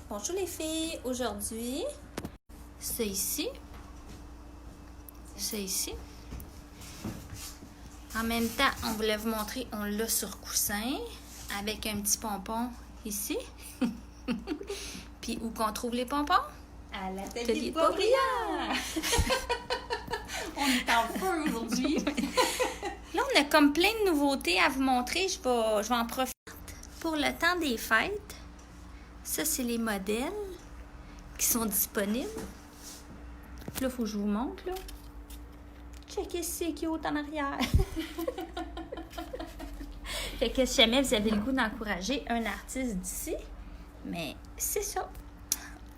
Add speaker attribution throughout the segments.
Speaker 1: Bonjour les filles, aujourd'hui, c'est ici. En même temps, on voulait vous montrer, on l'a sur coussin avec un petit pompon ici. Puis où qu'on trouve les pompons?
Speaker 2: À l'atelier de Beaubriand! On est en feu aujourd'hui.
Speaker 1: Là, on a comme plein de nouveautés à vous montrer. Je vais en profiter pour le temps des fêtes. Ça, c'est les modèles qui sont disponibles. Là, il faut que je vous montre, là. Checkez c'est cute en arrière. Fait que si jamais vous avez le goût d'encourager un artiste d'ici, mais c'est ça.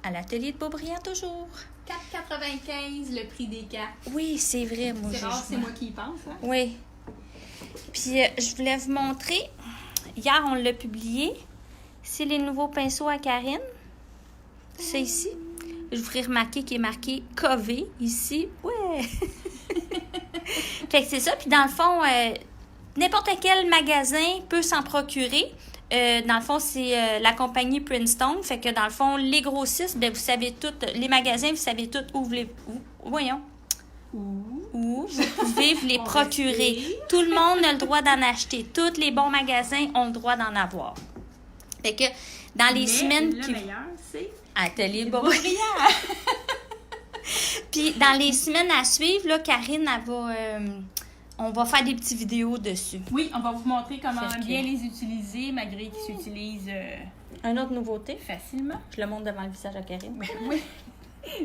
Speaker 1: À l'atelier de Beaubriand toujours.
Speaker 2: 4,95 le prix des cartes.
Speaker 1: Oui, c'est vrai, moi.
Speaker 2: C'est rare, c'est moi qui y pense. Hein?
Speaker 1: Oui. Puis, je voulais vous montrer. Hier, on l'a publié. C'est les nouveaux pinceaux à Karine. C'est ici. Je vous ferai remarquer qu'il est marqué Covey ici. Ouais! Fait que c'est ça. Puis, dans le fond, n'importe quel magasin peut s'en procurer. Dans le fond, c'est la compagnie Princeton. Fait que dans le fond, les grossistes, ben vous savez tout, les magasins, vous savez tout où vous les... voyons. Où vous pouvez vous les procurer. Tout le monde a le droit d'en acheter. Tous les bons magasins ont le droit d'en avoir. Fait que dans les semaines
Speaker 2: le meilleur, c'est
Speaker 1: Atelier Beaubriand. Puis dans les semaines à suivre, là, Karine, elle va... on va faire des petites vidéos dessus.
Speaker 2: Oui, on va vous montrer comment bien les utiliser, malgré qu'ils s'utilisent
Speaker 1: Une autre nouveauté.
Speaker 2: facilement.
Speaker 1: Je le montre devant le visage à Karine.
Speaker 2: Oui,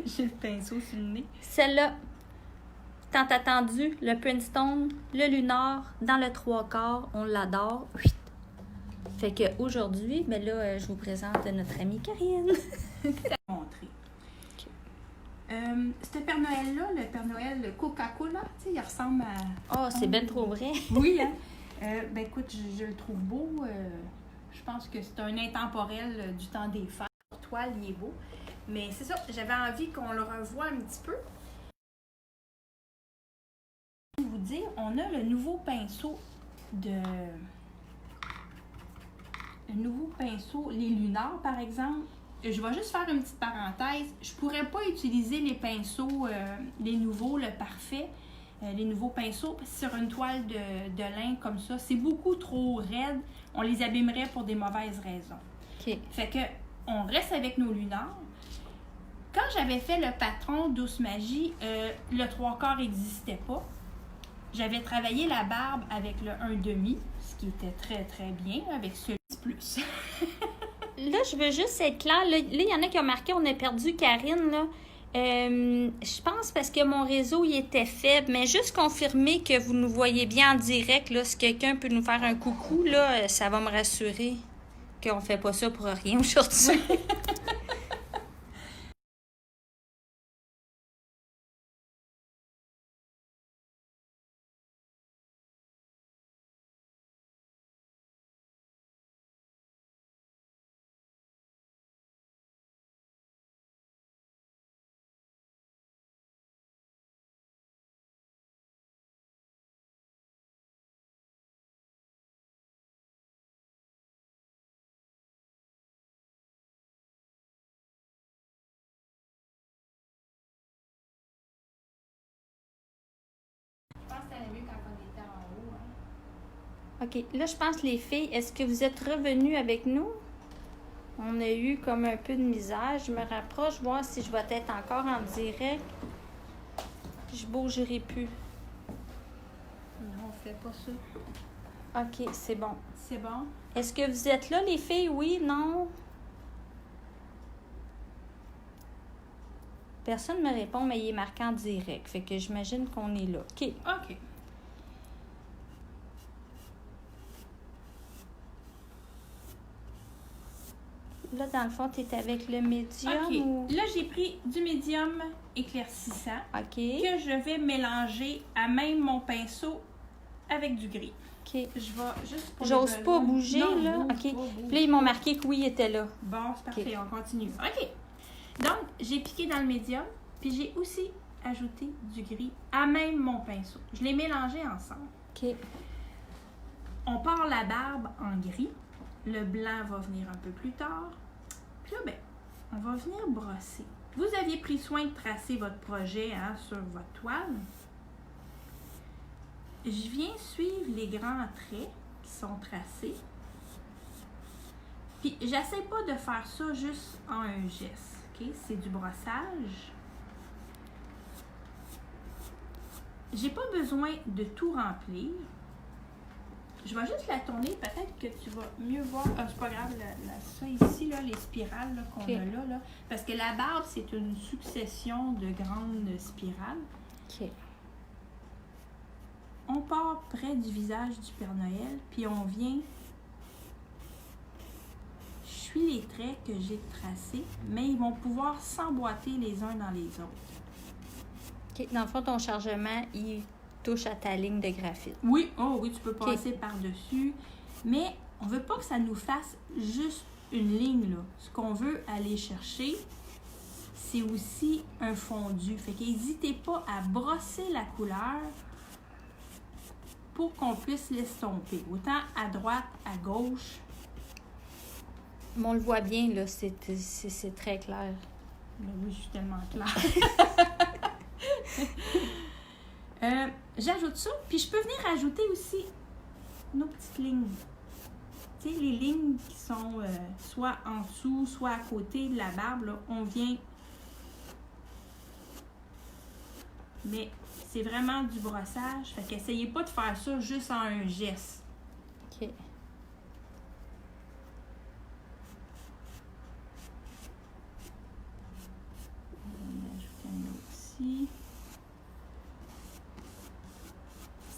Speaker 2: j'ai le pinceau sur le nez.
Speaker 1: Celle-là, tant attendu, le Princeton, le Lunar, dans le 3/4, on l'adore. Fait qu'aujourd'hui, ben là, je vous présente notre amie Karine.
Speaker 2: Montrer. Ce Père Noël-là, le Père Noël Coca-Cola, tu sais, il ressemble à...
Speaker 1: Oh, c'est ben trop vrai.
Speaker 2: Oui, hein? Ben écoute, je le trouve beau. Je pense que c'est un intemporel du temps des fêtes. Pour toi, il est beau. Mais c'est ça, j'avais envie qu'on le revoie un petit peu. Je vais vous dire, on a le nouveau pinceau les lunars, par exemple. Je vais juste faire une petite parenthèse. Je pourrais pas utiliser les pinceaux, les nouveaux, le parfait, les nouveaux pinceaux sur une toile de lin comme ça. C'est beaucoup trop raide. On les abîmerait pour des mauvaises raisons.
Speaker 1: OK.
Speaker 2: Fait que on reste avec nos lunars. Quand j'avais fait le patron Douce Magie, le 3/4 n'existait pas. J'avais travaillé la barbe avec le 1/2, ce qui était très très bien avec ce plus.
Speaker 1: Là, je veux juste être claire. Là, il y en a qui ont marqué on a perdu Karine. Là. Je pense parce que mon réseau il était faible, mais juste confirmer que vous nous voyez bien en direct. Là, si quelqu'un peut nous faire un coucou, là, ça va me rassurer qu'on ne fait pas ça pour rien aujourd'hui.
Speaker 2: Je pense que c'était mieux quand on était en haut. Hein?
Speaker 1: OK. Là, je pense, les filles, est-ce que vous êtes revenues avec nous? On a eu comme un peu de misère. Je me rapproche, voir si je vais être encore en direct. Je bougerai plus.
Speaker 2: Non, on fait pas ça.
Speaker 1: OK, c'est bon.
Speaker 2: C'est bon?
Speaker 1: Est-ce que vous êtes là, les filles? Oui, non? Personne ne me répond, mais il est marqué en direct. Fait que j'imagine qu'on est là. OK.
Speaker 2: OK.
Speaker 1: Là, dans le fond, tu es avec le médium
Speaker 2: OK.
Speaker 1: ou...
Speaker 2: Là, j'ai pris du médium éclaircissant
Speaker 1: OK.
Speaker 2: que je vais mélanger à même mon pinceau avec du gris.
Speaker 1: OK.
Speaker 2: Je vais juste pour
Speaker 1: J'ose
Speaker 2: les
Speaker 1: pas
Speaker 2: besoins.
Speaker 1: bouger,
Speaker 2: Non,
Speaker 1: là.
Speaker 2: bouge
Speaker 1: OK.
Speaker 2: pas, bouge
Speaker 1: Puis là, ils m'ont marqué que oui, il était là.
Speaker 2: Bon, c'est parfait,
Speaker 1: OK.
Speaker 2: on continue. OK. Donc, j'ai piqué dans le médium, puis j'ai aussi ajouté du gris à même mon pinceau. Je les mélangé ensemble.
Speaker 1: OK.
Speaker 2: On part la barbe en gris. Le blanc va venir un peu plus tard. Puis là, ben, on va venir brosser. Vous aviez pris soin de tracer votre projet sur votre toile. Je viens suivre les grands traits qui sont tracés. Puis, j'essaie pas de faire ça juste en un geste. OK? C'est du brossage. J'ai pas besoin de tout remplir. Je vais juste la tourner. Peut-être que tu vas mieux voir. Ah, c'est pas grave. Ça ici, là, les spirales là, qu'on a là. Parce que la barbe, c'est une succession de grandes spirales.
Speaker 1: OK.
Speaker 2: On part près du visage du Père Noël, puis on vient... Je suis les traits que j'ai tracés, mais ils vont pouvoir s'emboîter les uns dans les autres.
Speaker 1: OK. Dans le fond, ton chargement, il touche à ta ligne de graphite.
Speaker 2: Oui, oh oui, tu peux passer par-dessus, mais on veut pas que ça nous fasse juste une ligne, là. Ce qu'on veut aller chercher, c'est aussi un fondu. Fait qu'hésitez pas à brosser la couleur pour qu'on puisse l'estomper. Autant à droite, à gauche.
Speaker 1: Mais on le voit bien, là, c'est très clair.
Speaker 2: Mais oui, je suis tellement claire. J'ajoute ça, puis je peux venir ajouter aussi nos petites lignes. Tu sais, les lignes qui sont soit en dessous, soit à côté de la barbe, là, on vient... Mais c'est vraiment du brossage, fait qu'essayez pas de faire ça juste en un geste.
Speaker 1: OK.
Speaker 2: On va en ajouter un autre ici.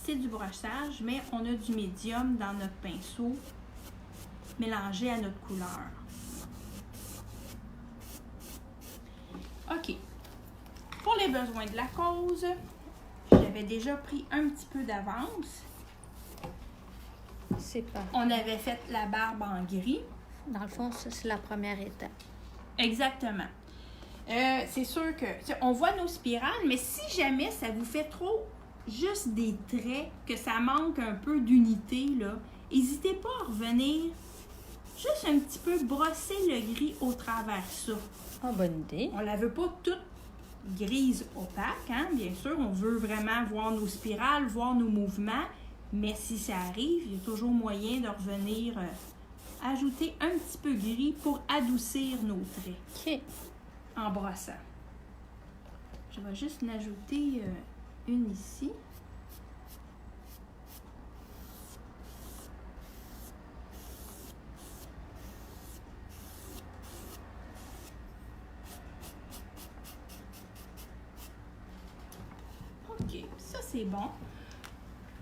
Speaker 2: C'est du brossage, mais on a du médium dans notre pinceau mélangé à notre couleur. OK. Pour les besoins de la cause, j'avais déjà pris un petit peu d'avance.
Speaker 1: C'est pas.
Speaker 2: On avait fait la barbe en gris.
Speaker 1: Dans le fond, ça, c'est la première étape.
Speaker 2: Exactement. C'est sûr que on voit nos spirales, mais si jamais ça vous fait trop juste des traits, que ça manque un peu d'unité, là, n'hésitez pas à revenir juste un petit peu brosser le gris au travers ça.
Speaker 1: Ah, bonne idée.
Speaker 2: On la veut pas toute grise opaque, hein? Bien sûr, on veut vraiment voir nos spirales, voir nos mouvements, mais si ça arrive, il y a toujours moyen de revenir ajouter un petit peu gris pour adoucir nos traits.
Speaker 1: OK.
Speaker 2: En brossant. Je vais juste en ajouter une ici. OK, ça c'est bon.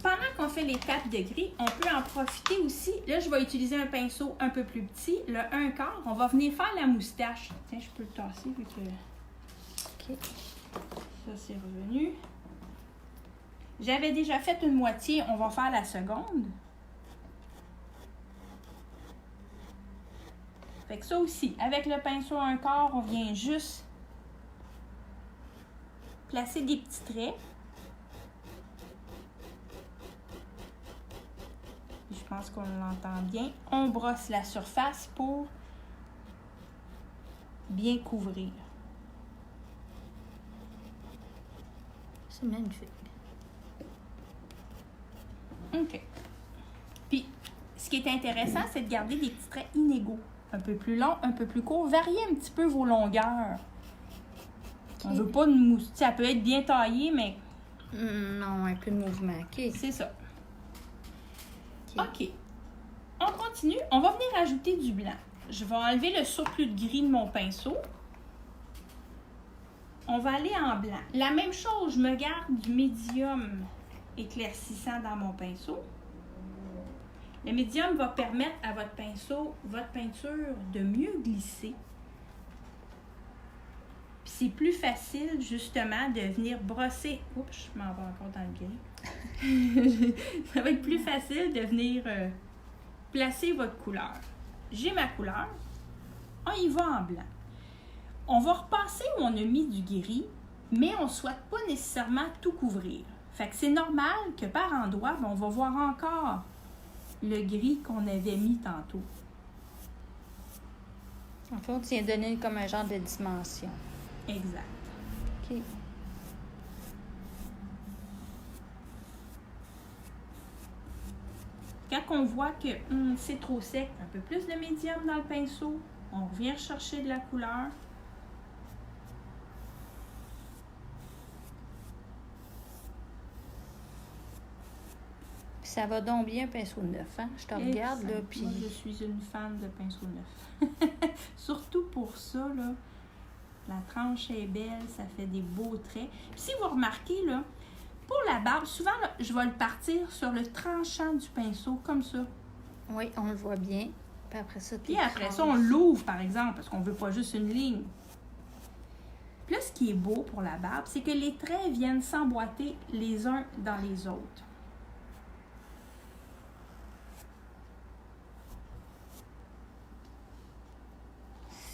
Speaker 2: Pendant qu'on fait l'étape de gris, on peut en profiter aussi. Là, je vais utiliser un pinceau un peu plus petit, le 1/4. On va venir faire la moustache. Tiens, je peux le tasser vu que...
Speaker 1: OK.
Speaker 2: Ça, c'est revenu. J'avais déjà fait une moitié. On va faire la seconde. Fait que ça aussi, avec le pinceau 1/4, on vient juste placer des petits traits. Je pense qu'on l'entend bien. On brosse la surface pour bien couvrir.
Speaker 1: C'est magnifique.
Speaker 2: OK. Puis, ce qui est intéressant, c'est de garder des petits traits inégaux. Un peu plus longs, un peu plus courts. Variez un petit peu vos longueurs. Okay. On veut pas de mousse. Ça peut être bien taillé, mais...
Speaker 1: Non, un peu de mouvement. OK.
Speaker 2: C'est ça. OK. On continue. On va venir ajouter du blanc. Je vais enlever le surplus de gris de mon pinceau. On va aller en blanc. La même chose, je me garde du médium éclaircissant dans mon pinceau. Le médium va permettre à votre pinceau, votre peinture de mieux glisser. Puis c'est plus facile, justement, de venir brosser. Oups, je m'en vais encore dans le gris. Ça va être plus facile de venir placer votre couleur. J'ai ma couleur. On y va en blanc. On va repasser où on a mis du gris, mais on ne souhaite pas nécessairement tout couvrir. Fait que c'est normal que par endroits, on va voir encore le gris qu'on avait mis tantôt.
Speaker 1: En fait, on tient donné comme un genre de dimension.
Speaker 2: Exact.
Speaker 1: OK.
Speaker 2: Quand on voit que c'est trop sec, un peu plus de médium dans le pinceau, on revient chercher de la couleur.
Speaker 1: Ça va donc bien, un pinceau neuf, hein? Je te regarde, là, puis...
Speaker 2: Moi, je suis une fan de pinceau neuf. Surtout pour ça, là. La tranche est belle, ça fait des beaux traits. Puis si vous remarquez, là, pour la barbe, souvent, là, je vais le partir sur le tranchant du pinceau, comme ça.
Speaker 1: Oui, on le voit bien. Puis après ça,
Speaker 2: Puis après ça, on l'ouvre, par exemple, parce qu'on ne veut pas juste une ligne. Puis là, ce qui est beau pour la barbe, c'est que les traits viennent s'emboîter les uns dans les autres.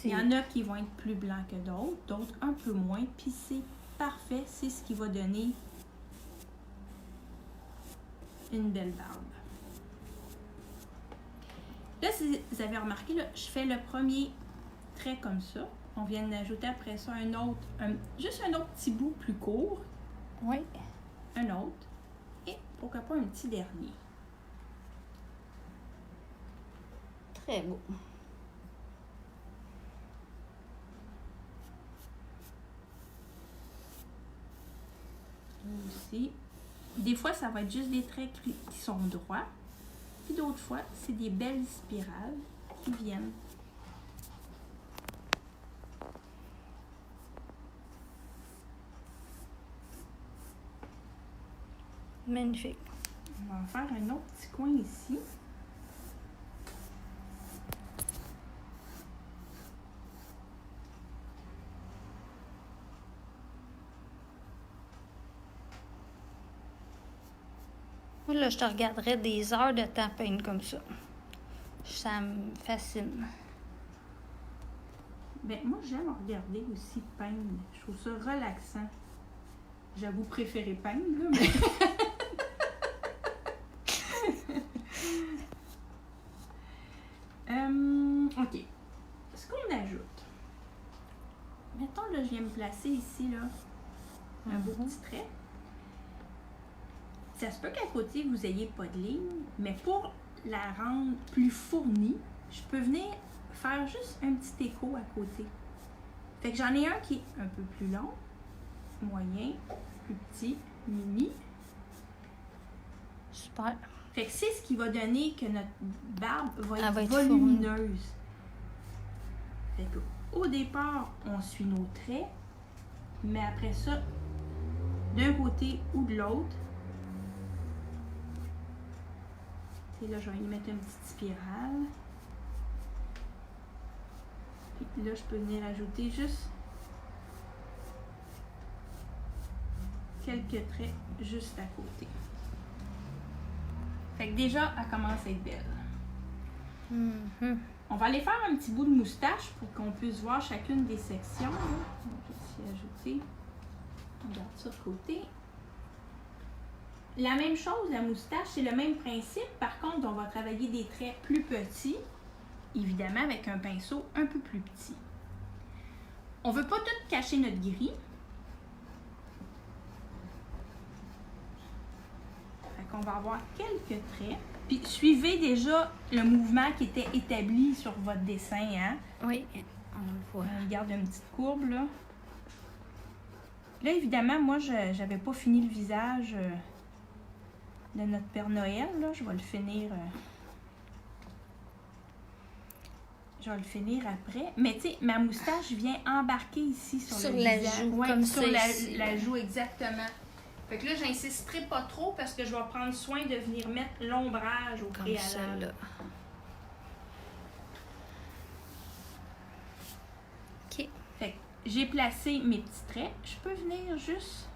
Speaker 2: Il y en a qui vont être plus blancs que d'autres, d'autres un peu moins, puis c'est parfait, c'est ce qui va donner une belle barbe. Là, si vous avez remarqué, là, je fais le premier trait comme ça. On vient d'ajouter après ça un autre, juste un autre petit bout plus court.
Speaker 1: Oui.
Speaker 2: Un autre. Et pourquoi pas un petit dernier.
Speaker 1: Très beau.
Speaker 2: Aussi. Des fois, ça va être juste des traits qui sont droits. Puis d'autres fois, c'est des belles spirales qui viennent.
Speaker 1: Magnifique.
Speaker 2: On va en faire un autre petit coin ici.
Speaker 1: Moi, là, je te regarderais des heures de temps peindre comme ça. Ça me fascine.
Speaker 2: Ben, moi, j'aime regarder aussi peindre. Je trouve ça relaxant. J'avoue préférer peindre, là, mais... OK. Ce qu'on ajoute. Mettons, là, je viens me placer ici, là, un beau petit trait. Ça se peut qu'à côté, vous n'ayez pas de ligne, mais pour la rendre plus fournie, je peux venir faire juste un petit écho à côté. Fait que j'en ai un qui est un peu plus long, moyen, plus petit, mini.
Speaker 1: Super.
Speaker 2: Fait que c'est ce qui va donner que notre barbe va être,
Speaker 1: va être
Speaker 2: volumineuse. Fait que au départ, on suit nos traits, mais après ça, d'un côté ou de l'autre, là, je vais y mettre une petite spirale. Puis là, je peux venir ajouter juste quelques traits juste à côté. Fait que déjà, elle commence à être belle. On va aller faire un petit bout de moustache pour qu'on puisse voir chacune des sections. Là. On va ici ajouter. On garde ça de côté. La même chose, la moustache, c'est le même principe. Par contre, on va travailler des traits plus petits, évidemment avec un pinceau un peu plus petit. On ne veut pas tout cacher notre gris. Fait qu'on va avoir quelques traits. Puis suivez déjà le mouvement qui était établi sur votre dessin. Hein?
Speaker 1: Oui, on le voit.
Speaker 2: On garde une petite courbe là. Là, évidemment, moi, je n'avais pas fini le visage de notre Père Noël. Là. Je vais le finir. Je vais le finir après. Mais tu sais, ma moustache vient embarquer ici sur le
Speaker 1: la
Speaker 2: visage.
Speaker 1: joue,
Speaker 2: Ouais,
Speaker 1: comme
Speaker 2: sur
Speaker 1: ça
Speaker 2: la,
Speaker 1: ici.
Speaker 2: la joue, exactement. Fait que là, j'insisterai pas trop parce que je vais prendre soin de venir mettre l'ombrage au
Speaker 1: Comme
Speaker 2: préalable.
Speaker 1: ça, là. OK.
Speaker 2: Fait que j'ai placé mes petits traits. Je peux venir juste...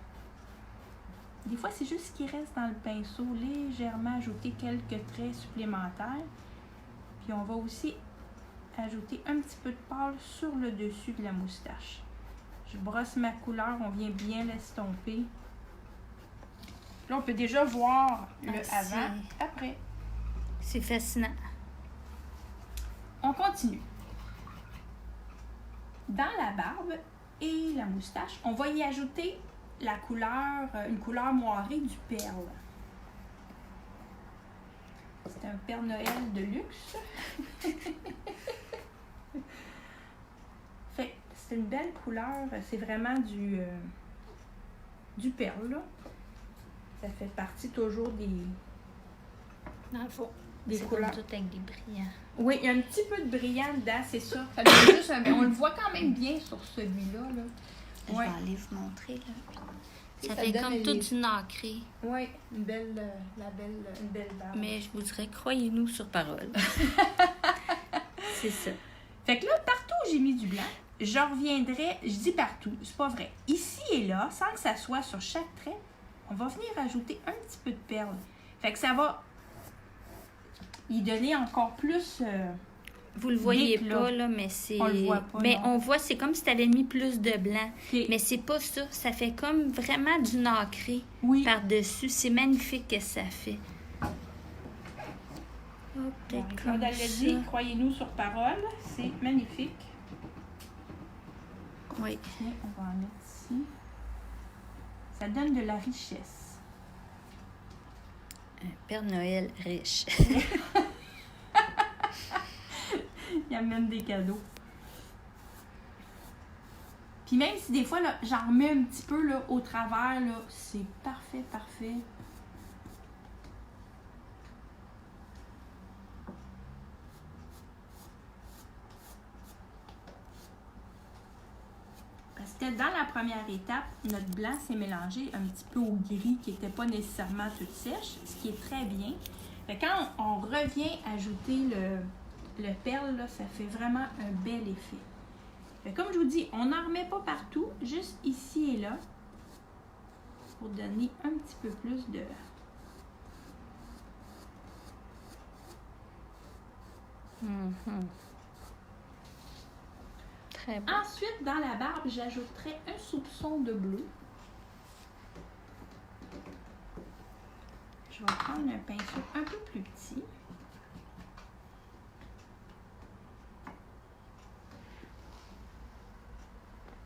Speaker 2: Des fois, c'est juste ce qui reste dans le pinceau. Légèrement ajouter quelques traits supplémentaires. Puis on va aussi ajouter un petit peu de pâle sur le dessus de la moustache. Je brosse ma couleur. On vient bien l'estomper. Là, on peut déjà voir le avant, après.
Speaker 1: C'est fascinant.
Speaker 2: On continue. dans la barbe et la moustache, on va y ajouter la couleur, une couleur moirée du perle. C'est un Père Noël de luxe. Fait, c'est une belle couleur. C'est vraiment du perle, là. Ça fait partie toujours
Speaker 1: Dans le fond,
Speaker 2: des
Speaker 1: c'est
Speaker 2: couleurs.
Speaker 1: comme tout avec des brillants.
Speaker 2: Oui, il y a un petit peu de brillant dedans, c'est ça. Ça donne juste on le voit quand même bien sur celui-là. Là.
Speaker 1: Je vais aller vous montrer, là. Ça
Speaker 2: Ça
Speaker 1: fait
Speaker 2: donne
Speaker 1: comme
Speaker 2: les-
Speaker 1: tout du nacré.
Speaker 2: Oui, une belle barbe.
Speaker 1: Mais je vous dirais, croyez-nous sur parole. C'est ça.
Speaker 2: Fait que là, partout où j'ai mis du blanc, je reviendrai, je dis partout, c'est pas vrai. Ici et là, sans que ça soit sur chaque trait, on va venir ajouter un petit peu de perle. Fait que ça va y donner encore plus...
Speaker 1: Vous le voyez
Speaker 2: d'éclat.
Speaker 1: pas, là, mais c'est...
Speaker 2: On le voit pas,
Speaker 1: Mais
Speaker 2: non.
Speaker 1: on voit, c'est comme si tu avais mis plus de blanc.
Speaker 2: Ok.
Speaker 1: Mais c'est pas ça. Ça fait comme vraiment du nacré
Speaker 2: Oui.
Speaker 1: par-dessus. C'est magnifique que ça fait. Hop, peut-être
Speaker 2: Claude
Speaker 1: comme
Speaker 2: elle l'a dit,
Speaker 1: ça.
Speaker 2: croyez-nous sur parole, c'est magnifique.
Speaker 1: Oui.
Speaker 2: Tiens, on va en mettre ici. Ça donne de la richesse.
Speaker 1: Un Père Noël riche.
Speaker 2: Il amène des cadeaux. Puis même si des fois, là, j'en remets un petit peu là, au travers, là, c'est parfait, parfait. Parce que dans la première étape, notre blanc s'est mélangé un petit peu au gris qui n'était pas nécessairement tout sèche, ce qui est très bien. Fait que quand on revient ajouter le perle, là, ça fait vraiment un bel effet. Fait que comme je vous dis, on n'en remet pas partout, juste ici et là, pour donner un petit peu plus de...
Speaker 1: Mhm. Très bon.
Speaker 2: Ensuite, dans la barbe, j'ajouterai un soupçon de bleu. Je vais prendre un pinceau un peu plus petit.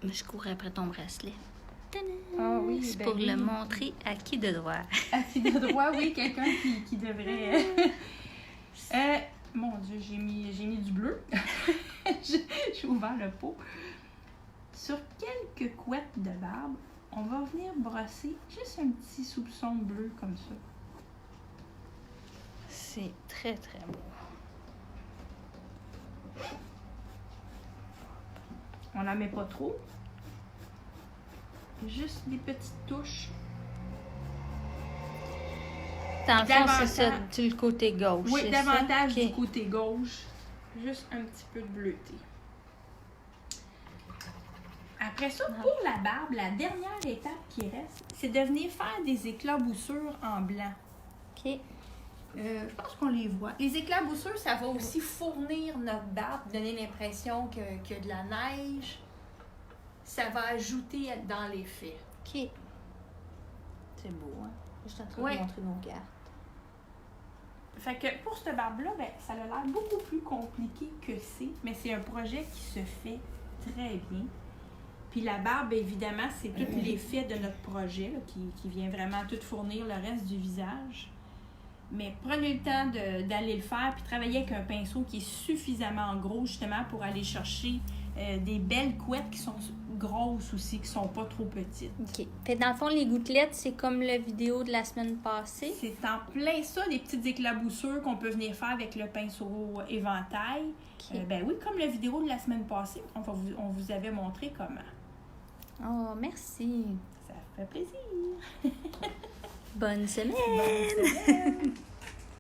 Speaker 1: Je cours après ton bracelet. Tadam!
Speaker 2: Ah oui,
Speaker 1: C'est
Speaker 2: ben
Speaker 1: pour
Speaker 2: oui.
Speaker 1: le montrer à qui de droit.
Speaker 2: À qui de droit, oui, quelqu'un qui devrait... mon Dieu, j'ai mis du bleu. J'ai ouvert le pot. Sur quelques couettes de barbe, on va venir brosser juste un petit soupçon de bleu comme ça.
Speaker 1: C'est très, très beau.
Speaker 2: On n'en met pas trop. Juste des petites touches.
Speaker 1: Dans le fond, c'est ça,
Speaker 2: Davantage.
Speaker 1: du côté gauche.
Speaker 2: Oui,
Speaker 1: c'est
Speaker 2: davantage
Speaker 1: ça?
Speaker 2: du
Speaker 1: Ok.
Speaker 2: côté gauche. Juste un petit peu de bleuté. Après ça, pour la barbe, la dernière étape qui reste, c'est de venir faire des éclaboussures en blanc.
Speaker 1: OK.
Speaker 2: Je pense qu'on les voit. Les éclaboussures, ça va aussi fournir notre barbe, donner l'impression qu'il y a de la neige. Ça va ajouter dans l'effet.
Speaker 1: OK. C'est beau, hein? Je suis en train
Speaker 2: Ouais.
Speaker 1: de montrer nos cartes.
Speaker 2: Fait que pour cette barbe-là, ben, ça a l'air beaucoup plus compliqué que c'est, mais c'est un projet qui se fait très bien. Puis la barbe, évidemment, c'est tout l'effet de notre projet là, qui vient vraiment tout fournir le reste du visage. Mais prenez le temps d'aller le faire puis travailler avec un pinceau qui est suffisamment gros justement pour aller chercher des belles couettes qui sont grosses aussi, qui sont pas trop petites.
Speaker 1: OK. Fait dans le fond, les gouttelettes, c'est comme la vidéo de la semaine passée.
Speaker 2: C'est en plein ça, des petites éclaboussures qu'on peut venir faire avec le pinceau éventail.
Speaker 1: OK.
Speaker 2: Ben oui, comme la vidéo de la semaine passée, on vous avait montré comment.
Speaker 1: Oh, merci.
Speaker 2: Ça fait plaisir.
Speaker 1: Bonne semaine!
Speaker 2: Bonne semaine.